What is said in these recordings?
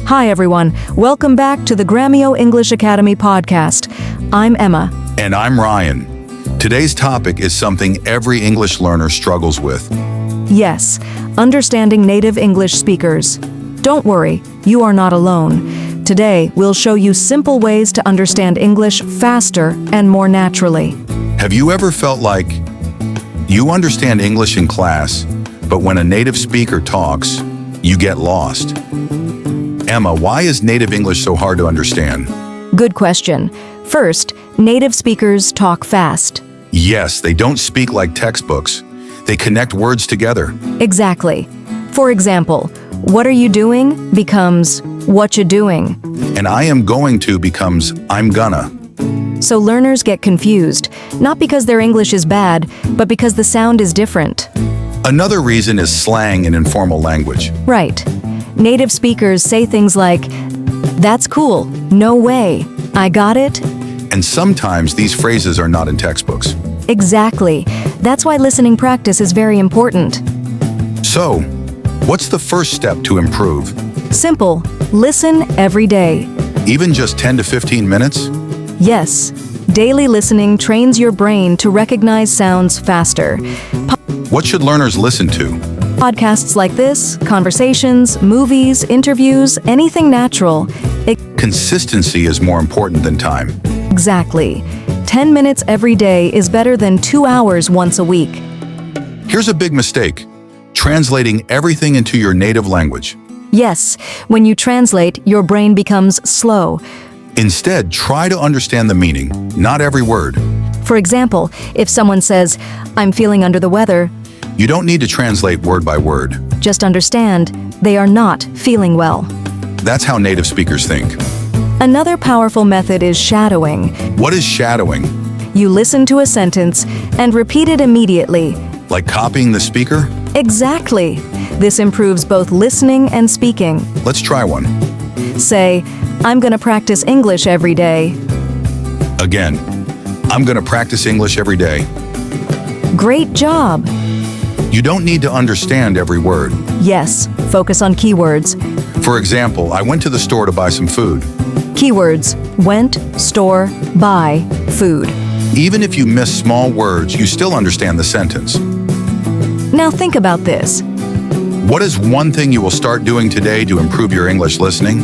Hi, everyone. Welcome back to the Grammio English Academy Podcast. I'm Emma. And I'm Ryan. Today's topic is something every English learner struggles with. Yes, understanding native English speakers. Don't worry, you are not alone. Today, we'll show you simple ways to understand English faster and more naturally. Have you ever felt like you understand English in class, but when a native speaker talks, you get lost? Emma, why is native English so hard to understand? Good question. First, native speakers talk fast. Yes, they don't speak like textbooks. They connect words together. Exactly. For example, what are you doing becomes what you doing. And I am going to becomes I'm gonna. So learners get confused, not because their English is bad, but because the sound is different. Another reason is slang in informal language. Right. Native speakers say things like, "That's cool," "No way," "I got it." And sometimes these phrases are not in textbooks. Exactly. That's why listening practice is very important. So, what's the first step to improve? Simple. Listen every day. Even just 10 to 15 minutes? Yes. Daily listening trains your brain to recognize sounds faster. What should learners listen to? Podcasts like this, conversations, movies, interviews, anything natural. Consistency is more important than time. Exactly. 10 minutes every day is better than 2 hours once a week. Here's a big mistake: translating everything into your native language. Yes, when you translate, your brain becomes slow. Instead, try to understand the meaning, not every word. For example, if someone says, "I'm feeling under the weather," You don't need to translate word by word. just understand they are not feeling well. That's how native speakers think. Another powerful method is shadowing. What is shadowing? You listen to a sentence and repeat it immediately. Like copying the speaker? Exactly. This improves both listening and speaking. Let's try one. Say, "I'm going to practice English every day." Again, I'm going to practice English every day. Great job. You don't need to understand every word. Yes, focus on keywords. For example, I went to the store to buy some food. Keywords: went, store, buy, food. Even if you miss small words, you still understand the sentence. Now think about this. What is one thing you will start doing today to improve your English listening?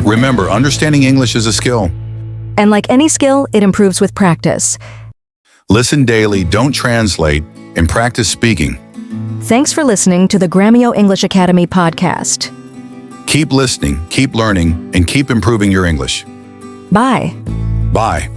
Remember, understanding English is a skill. And like any skill, it improves with practice. Listen daily, don't translate, and practice speaking. Thanks for listening to the Grammio English Academy Podcast. Keep listening, keep learning, and keep improving your English. Bye. Bye.